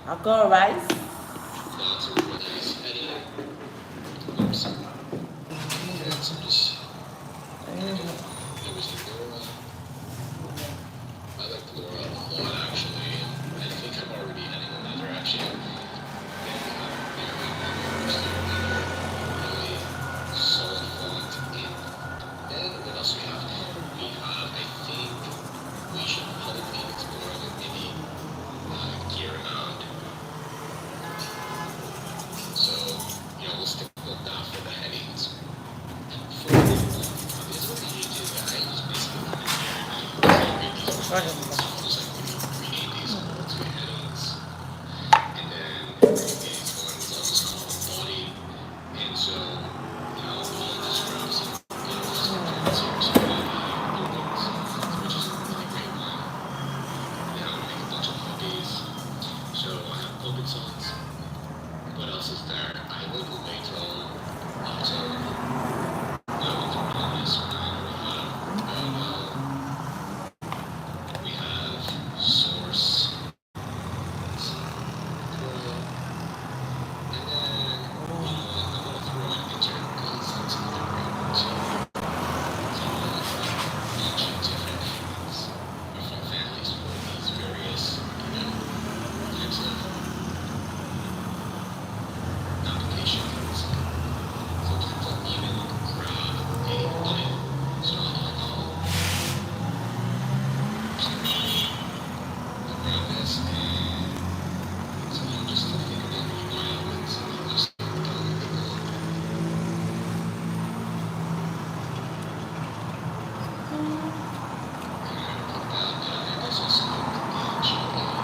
I got rice. Lots of rice, headache. Oops. And some just, there was Laura. I like Laura a lot, actually. I think I'm already heading in that direction. Then we have Mary Miller, still another really solid font in. And what else we have? I think we should probably explore other mini gear around. So, we'll stick with that for the headings. For this is what I usually do. I just basically come in here and I create these quick headings. I'll just like rename these all to headings. And then these ones I'll just call them body. And so, I'll just grab some, some fonts here. So we have the logos, which is a really great one. And then I'll make a bunch of hobbies. So I have puppet songs. What else is there? I will go later on. Lots of on this one we have source, tutorial, and then I'm gonna throw in intern because that's another great one too. So I'm gonna try a bunch of different things from families for these various, types of applications. Sometimes I'll even grab a button. So I'll grab this and so just to think about UI elements and I'll just tell people I'm gonna put that I guess I'll select the shopping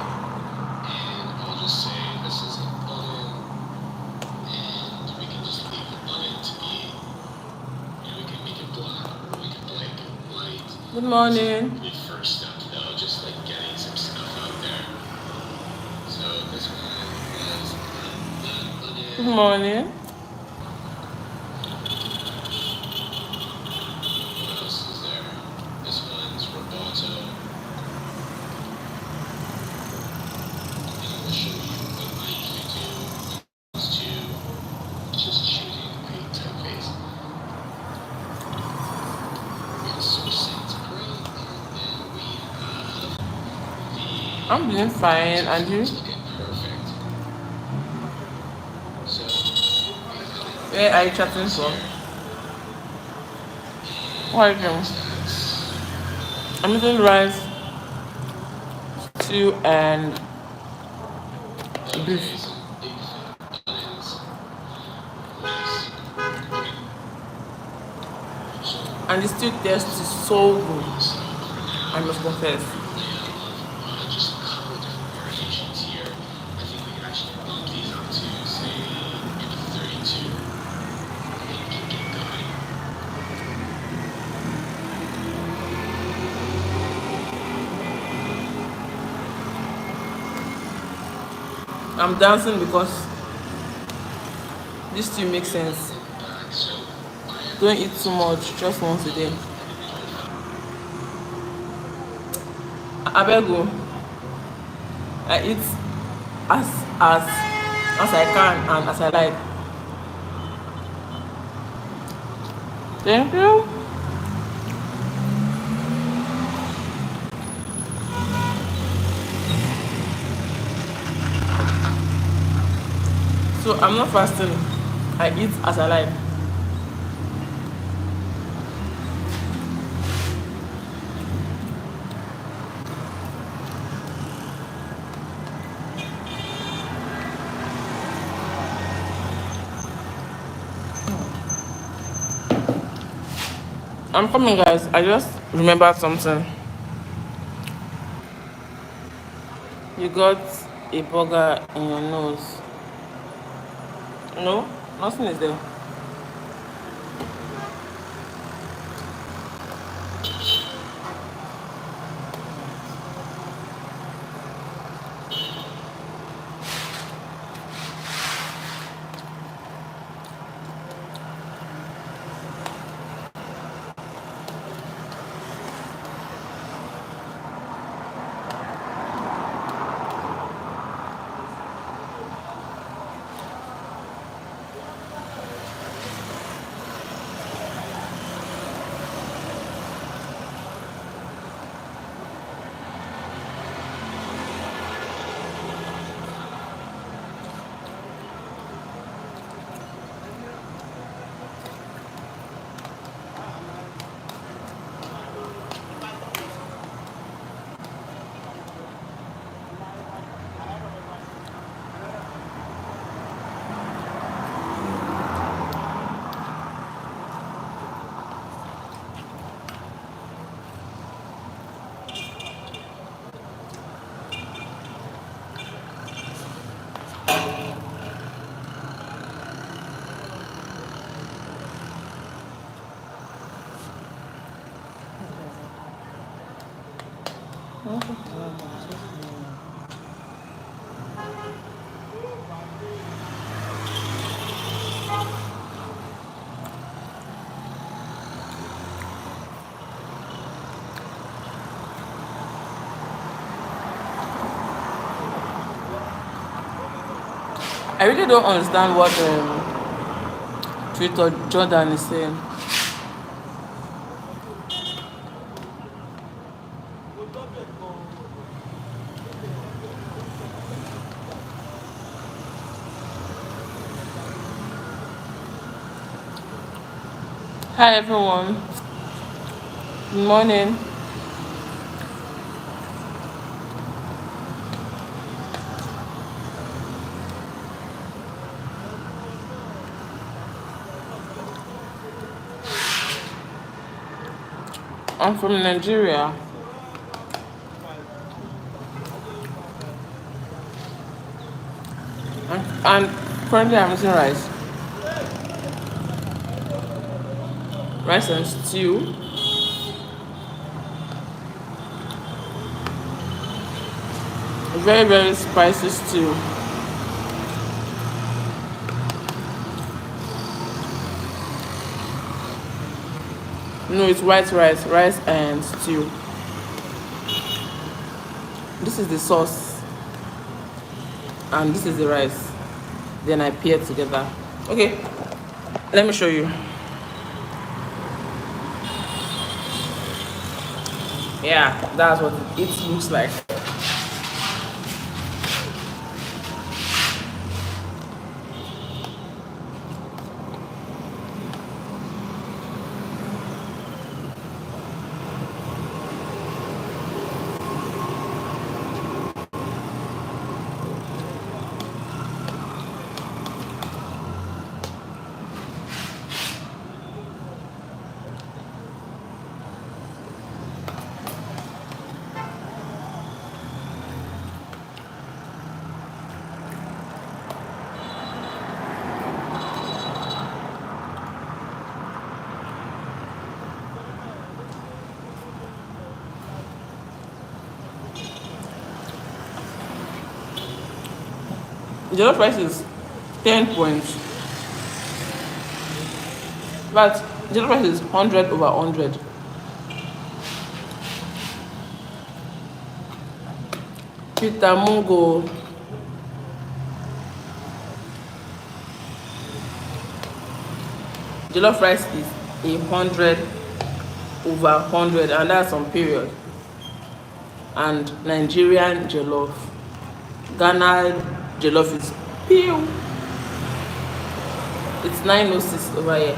and I'll just say this is a button and we can just leave the button to be we can make it black or we can make it white. Good morning. The first step though, just like getting some stuff out there. So this one was that Good button. morning. What else is there? This one's Roboto. And I will show you what I usually do when it comes to just choosing a typeface. We have Source Sans Print, and then we have I'm doing fine. And you? it's looking perfect. So we have it Where are you chatting across from? here. What are And you what doing? is that? I'm eating rice, stew, and beef. Okay, some big fat buttons. Nice. Okay. So And the stew taste is so good. so for I now, we must have confess. a layout of just a couple of different variations here. I think we can actually bump these up to, say, maybe 32 and keep it going. I'm dancing because this stew makes And sense. welcome back. So I am Don't making eat this too much, tutorial just once a day. of individual I beg you, I eat as as as I can and as I like. Thank you. So I'm not fasting. I eat as I like. I'm coming, guys. I just remembered something. You got a burger in your nose. No, nothing is there. I really don't understand what Twitter Jordan is saying. Hi everyone. Good morning. I'm from Nigeria, and currently I'm eating rice and stew. Very very spicy stew. No, it's white rice and stew. This is the sauce, and this is the rice. Then I pair together. Okay, let me show you. Yeah, that's what it looks like. Jollof rice is 10 points, but jollof rice is 100 over 100. Peter Mungo, jollof rice is 100 over 100, and that's on period. And Nigerian jollof, Ghana jollof is pew. It's 906 over here.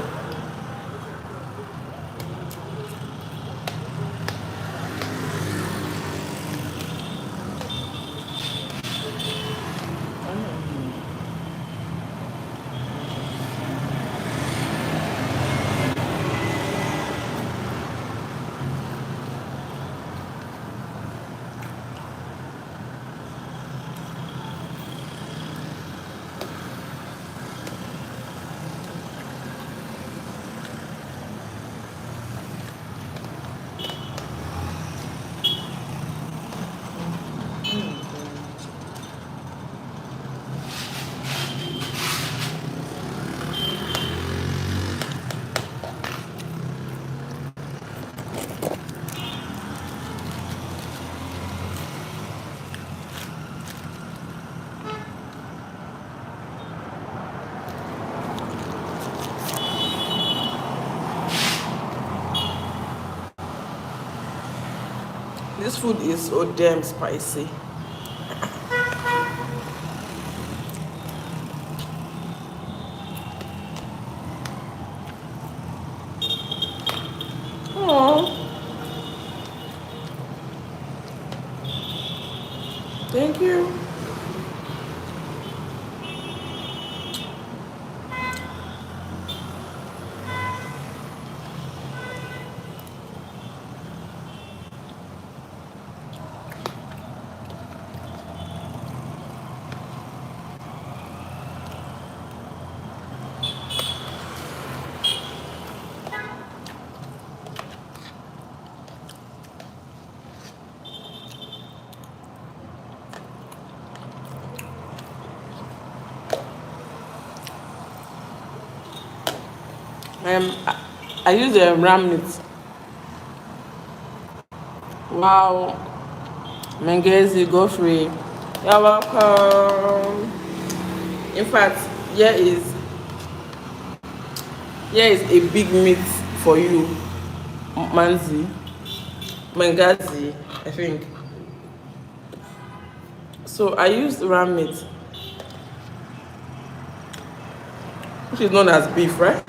This food is so damn spicy. Oh, thank you. I use ram meat. Wow, Mengezi, go free. You're welcome. In fact, here is a big meat for you, Manzi, Mengazi, I think. So I used ram meat, which is known as beef, right?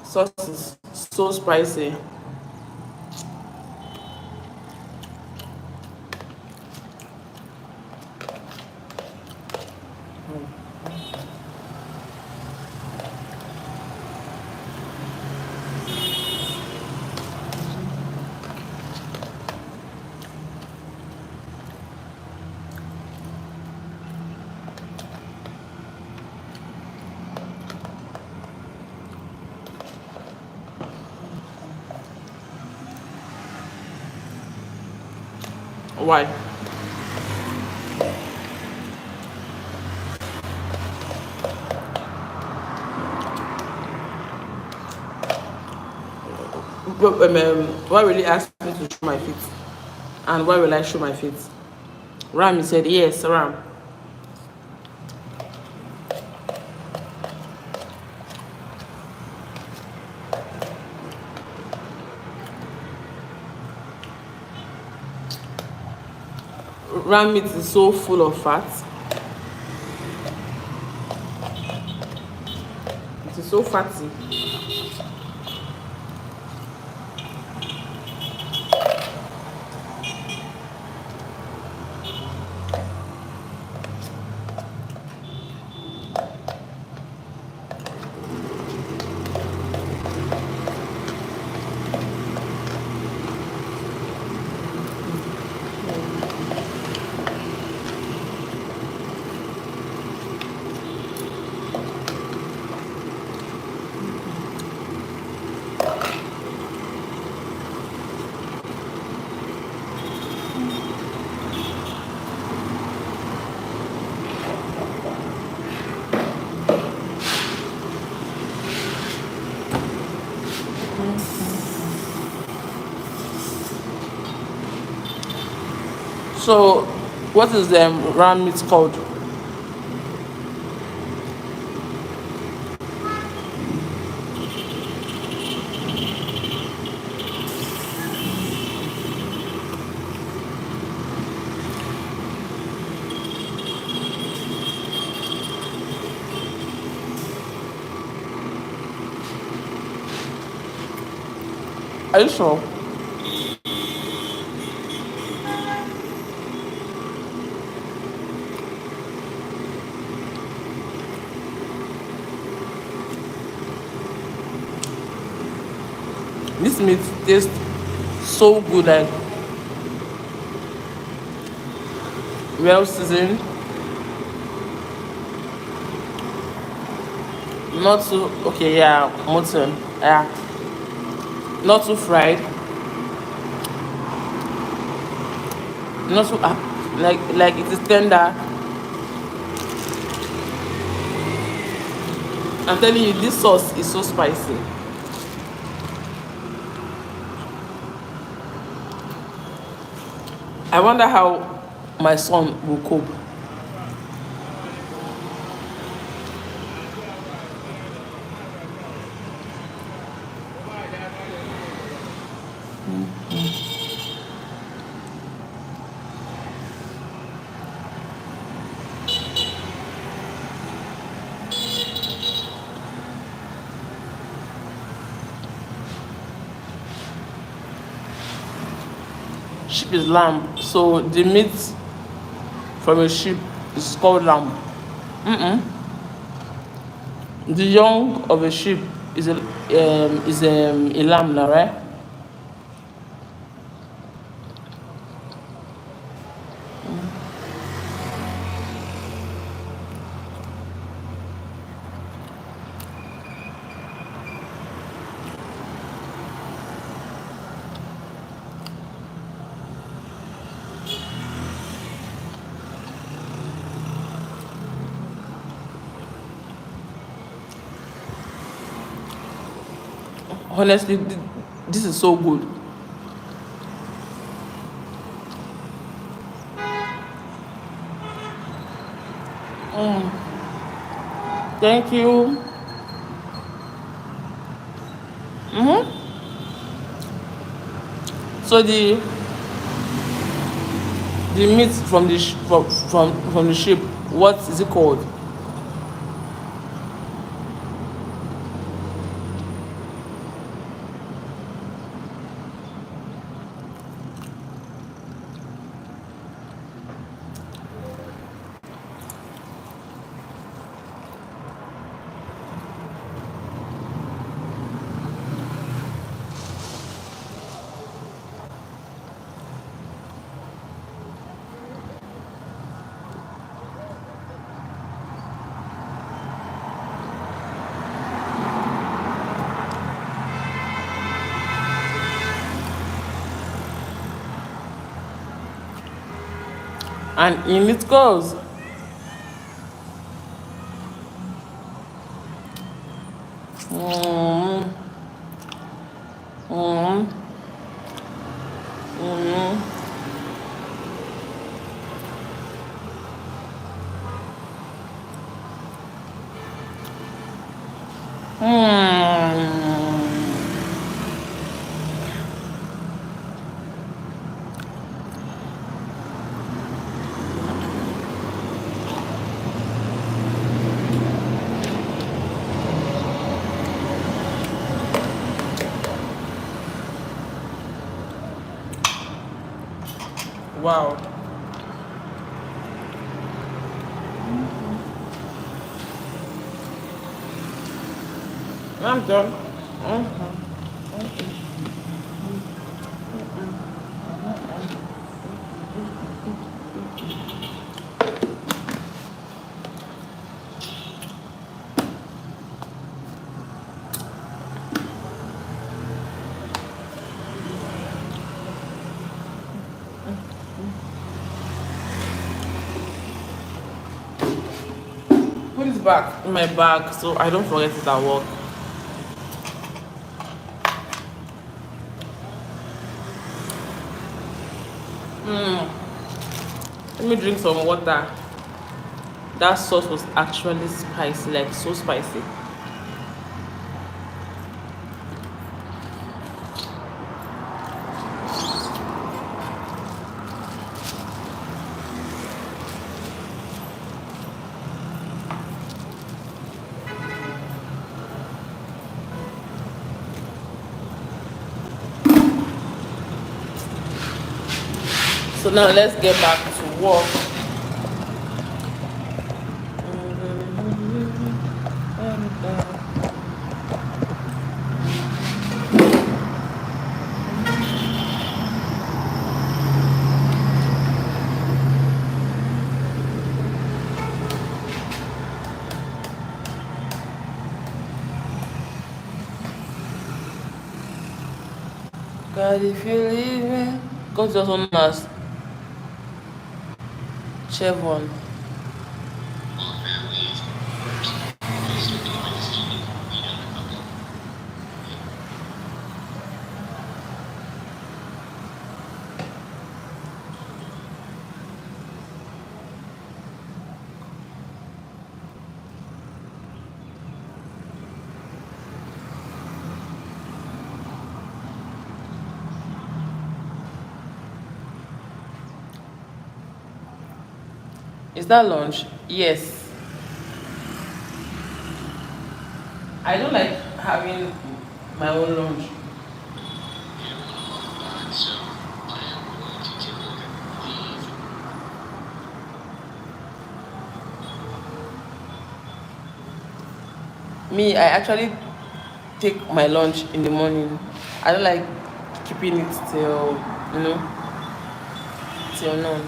Sauce is so spicy. Why? Why will he ask me to show my feet? And why will I show my feet? Ram, he said, yes, ram. Ram meat is so full of fat. It is so fatty. So, what is the ram meat called? Are you sure? This meat tastes so good, like well seasoned, not too okay, yeah, mutton, yeah, not too fried, not too like it is tender. I'm telling you, this sauce is so spicy. I wonder how my son will cope. Sheep is lamb, so the meat from a sheep is called lamb. The young of a sheep is a lamb now, right? Honestly, this is so good. Thank you. So the meat from the from the sheep, what is it called? And in it goes. Mm, mm, mm, mm. Wow. I'm done. Put it back in my bag so I don't forget it at work. Let me drink some water. That sauce was actually spicy, like so spicy. So now let's get back to work. God, if you leave me, God just known as Chevron. While family is first, I start to get my decision to be done a couple. Is that lunch? Yes. I don't like having my own lunch. Yeah, so I am going to take a look at these. Me, I actually take my lunch in the morning. I don't like keeping it till, you know, till noon.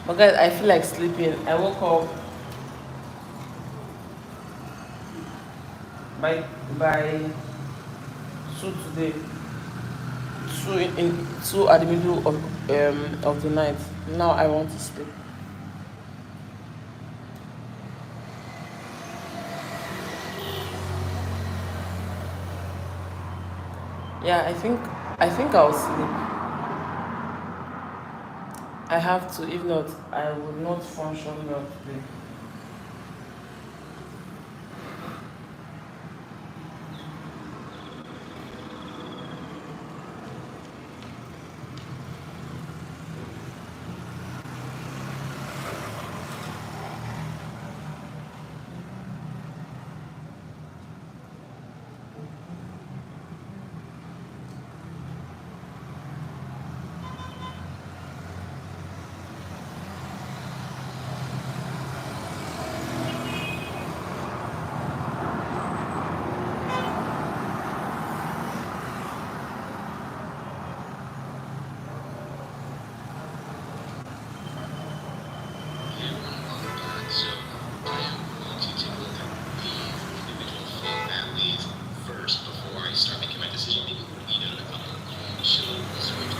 But guys, I feel like sleeping. I woke up by 2 today. 2 at the middle of of the night. Now I want to sleep. Yeah, I think I'll sleep. I have to. If not, I would not function well today. Welcome back. So I am going to take a look at the individual full families first before I start making my decision. Maybe we'll weed out a couple. So switch.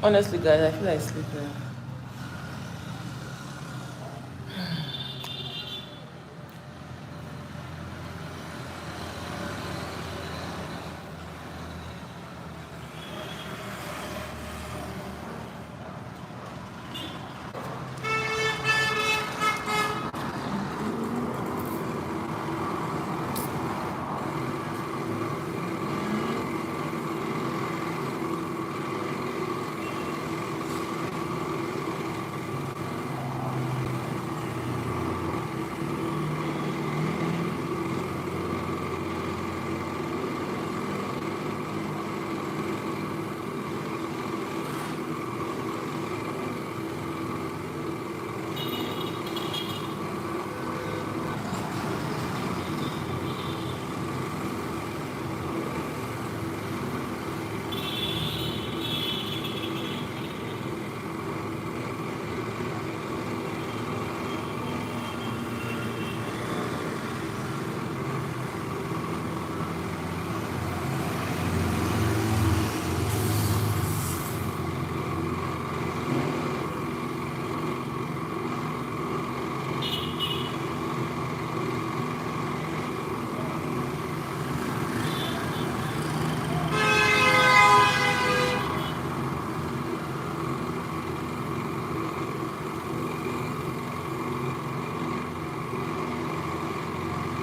Honestly, guys, I feel like sleeping.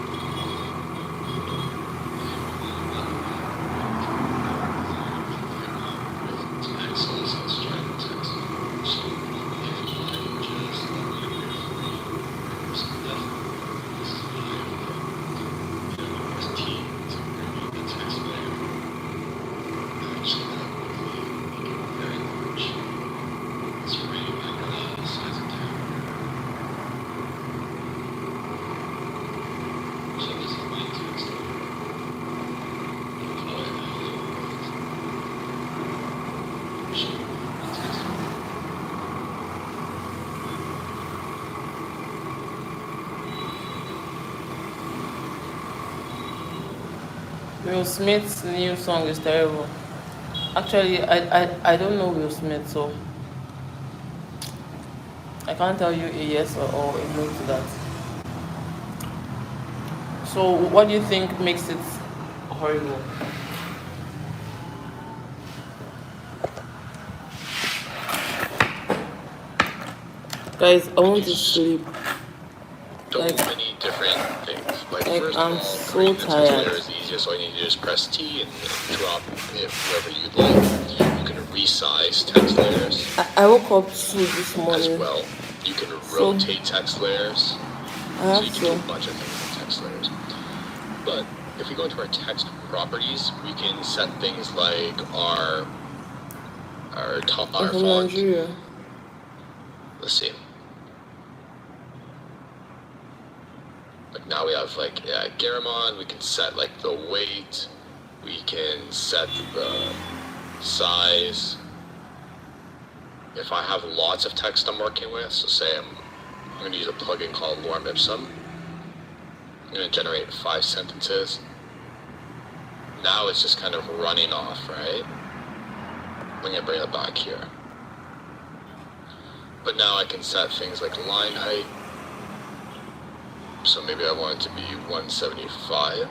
Hey everyone, welcome back. We're going to continue our conversation with text. Let's try the text. So if you mind, just let me know your free prayers. Definitely, this is what I am as team to bring you the text layer. So that hopefully make it very large. It's right about the size of town. So this is my text layer. Oh, and a little so the text. Will Smith's new song is terrible. Actually, I don't know Will Smith, so I can't tell you a yes or a no to that. So, what do you think makes it horrible? Guys, I want to sleep. So Like, many different things. Like first of I'm all, so creating the text layer tired. is easiest. All you need to do is press T and drop it wherever you'd like. You can resize text layers I woke up 2 this as morning, well. You can so rotate text layers. I So have you can do a to. bunch of things with text layers. But if we go into our text properties, we can set things like I'm our from font. Nigeria. Let's see. Like now we have like Garamond. We can set like the weight. We can set the size. If I have lots of text I'm working with, so say I'm going to use a plugin called Lorem Ipsum. I'm going to generate 5 sentences. Now it's just kind of running off, right? I'm going to bring it back here. But now I can set things like line height. So maybe I want it to be 175.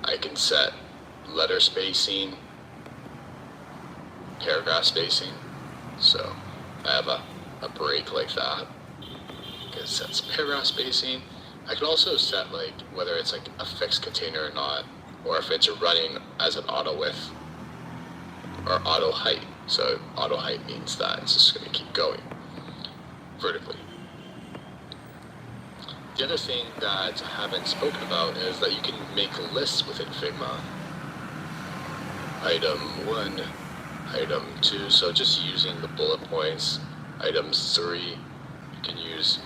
I can set letter spacing, paragraph spacing. So I have a break like that. I can set some paragraph spacing. I can also set like whether it's like a fixed container or not, or if it's running as an auto width or auto height. So auto height means that it's just going to keep going vertically. The other thing that I haven't spoken about is that you can make lists within Figma. Item 1, item 2, so just using the bullet points. Item 3, you can use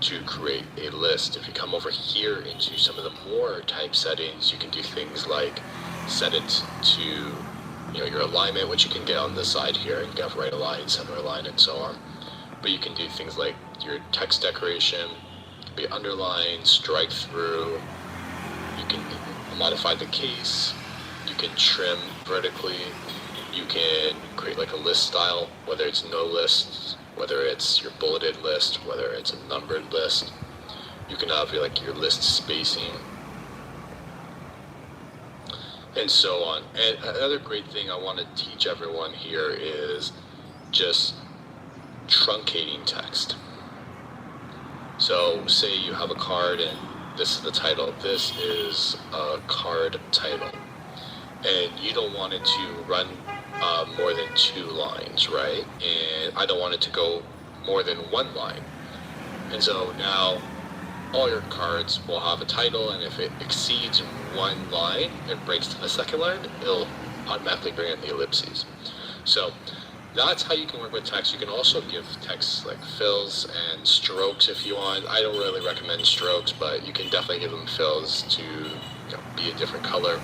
to create a list. If you come over here into some of the more type settings, you can do things like set it to your alignment, which you can get on the side here. You can have right align, center align, and so on. But you can do things like your text decoration, be underlined, strike through. You can modify the case. You can trim vertically. You can create like a list style, whether it's no lists, whether it's your bulleted list, whether it's a numbered list. You can have like your list spacing, and so on. And another great thing I want to teach everyone here is just truncating text. So say you have a card and this is the title. This is a card title. And you don't want it to run more than 2 lines, right? And I don't want it to go more than 1 line. And so now all your cards will have a title, and if it exceeds 1 line and breaks to the 2nd line, it'll automatically bring in the ellipses. So that's how you can work with text. You can also give text like fills and strokes if you want. I don't really recommend strokes, but you can definitely give them fills to be a different color.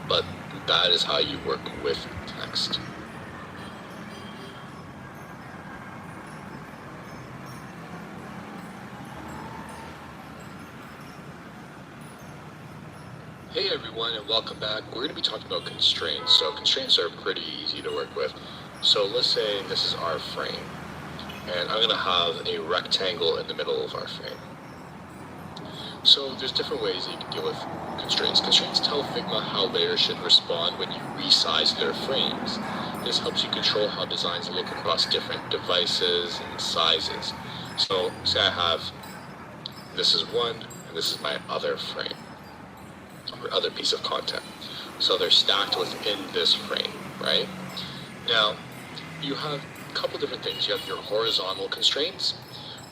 But that is how you work with text. Hey everyone, and welcome back. We're going to be talking about constraints. So constraints are pretty easy to work with. So let's say this is our frame, and I'm going to have a rectangle in the middle of our frame. So there's different ways that you can deal with constraints. Constraints tell Figma how layers should respond when you resize their frames. This helps you control how designs look across different devices and sizes. So say I have, this is one, and this is my other frame, or other piece of content. So they're stacked within this frame, right? Now, you have a couple different things. You have your horizontal constraints,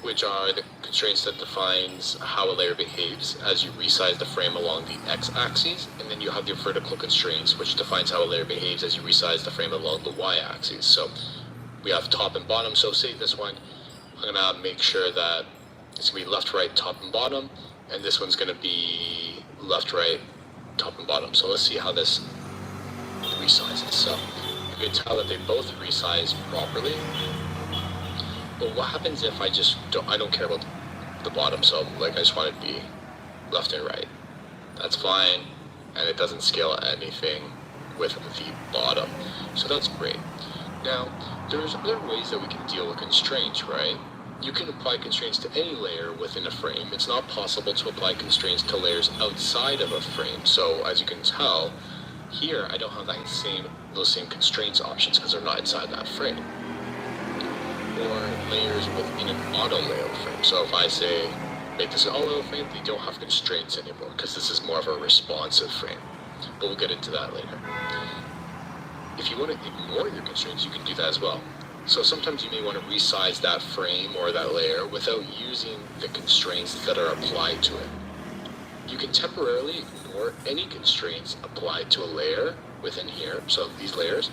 which are the constraints that defines how a layer behaves as you resize the frame along the x-axis, and then you have your vertical constraints, which defines how a layer behaves as you resize the frame along the y-axis. So we have top and bottom. So say this one, I'm gonna make sure that it's gonna be left, right, top, and bottom, and this one's gonna be left, right, top, and bottom. So let's see how this resizes. So you can tell that they both resize properly. But what happens if I don't care about the bottom? So like I just want it to be left and right. That's fine, and it doesn't scale anything with the bottom. So that's great. Now, there's other ways that we can deal with constraints, right? You can apply constraints to any layer within a frame. It's not possible to apply constraints to layers outside of a frame. So as you can tell, here I don't have those same constraints options because they're not inside that frame. Or layers within an auto layout frame. So if I say make this an auto layout frame, they don't have constraints anymore because this is more of a responsive frame. But we'll get into that later. If you want to ignore your constraints, you can do that as well. So sometimes you may want to resize that frame or that layer without using the constraints that are applied to it. You can temporarily ignore any constraints applied to a layer within here, so these layers,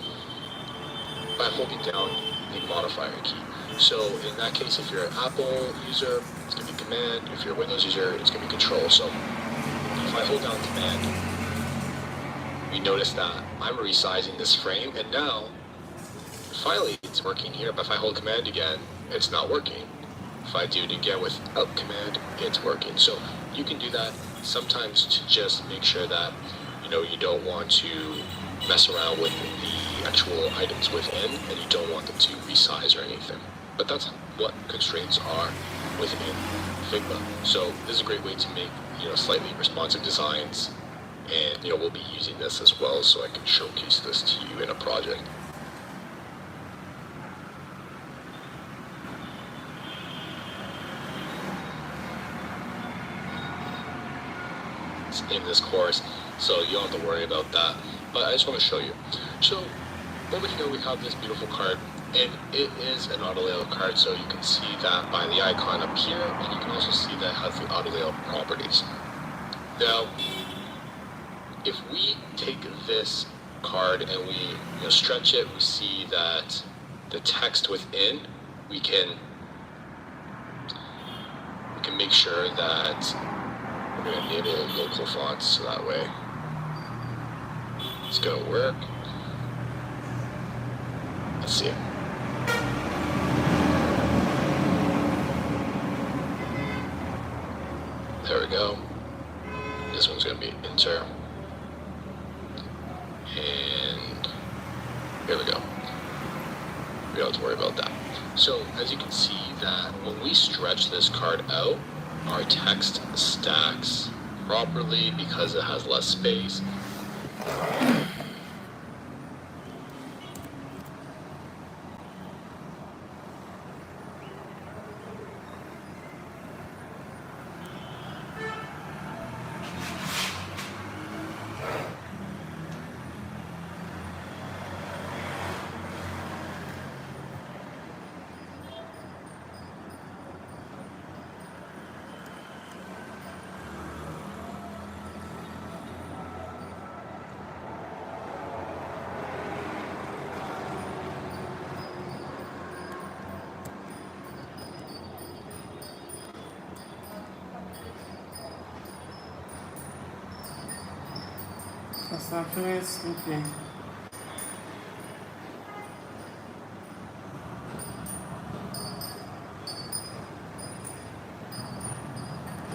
by holding down the modifier key. So in that case, if you're an Apple user, it's going to be Command. If you're a Windows user, it's going to be Control. So if I hold down Command, we notice that I'm resizing this frame, and now finally it's working here, but if I hold command again, it's not working. If I do it again without command, it's working. So you can do that sometimes to just make sure that, you don't want to mess around with the actual items within, and you don't want them to resize or anything. But that's what constraints are within Figma. So this is a great way to make, slightly responsive designs, and, we'll be using this as well, so I can showcase this to you in a project. In this course, so you don't have to worry about that. But I just want to show you. So over here we have this beautiful card, and it is an auto layout card, so you can see that by the icon up here, and you can also see that it has the auto layout properties. Now, if we take this card and we stretch it, we see that the text within, we can make sure that we're going to enable local fonts, so that way it's going to work. Let's see. There we go. This one's going to be enter. And here we go. We don't have to worry about that. So as you can see that when we stretch this card out, our text stacks properly because it has less space. As I'm feeling sleepy.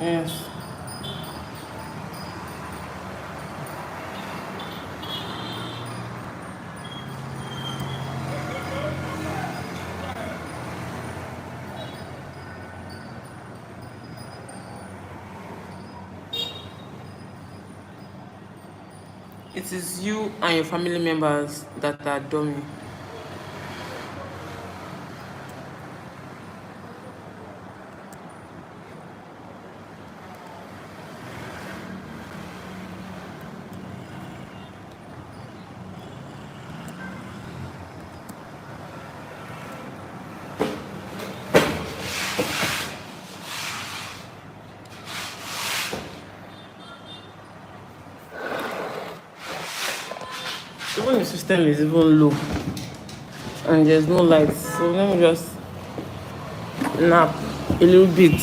Yes. It is you and your family members that are dummy. Even the system is even low and there's no light, so let me just nap a little bit.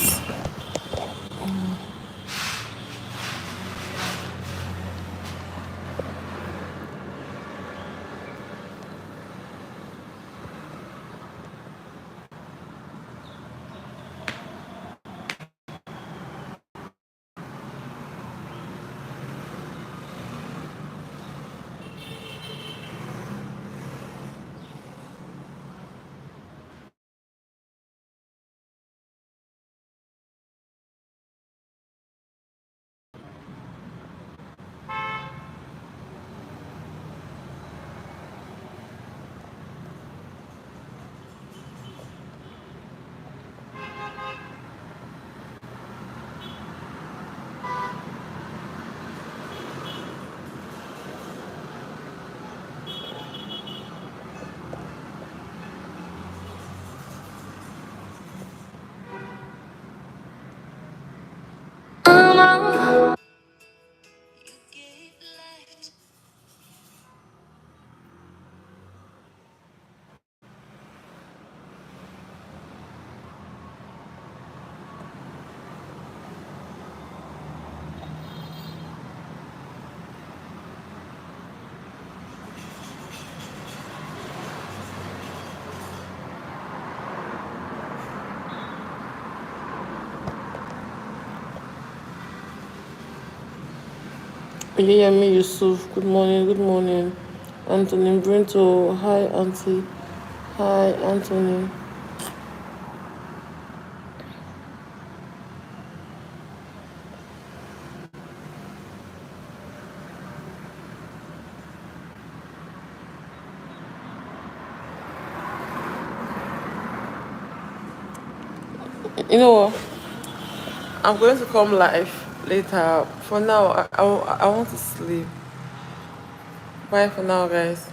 Yemi Yusuf, good morning, good morning. Anthony Brinto, hi Auntie, hi Anthony. You know what? I'm going to come live later. For now, I want to sleep. Bye for now, guys.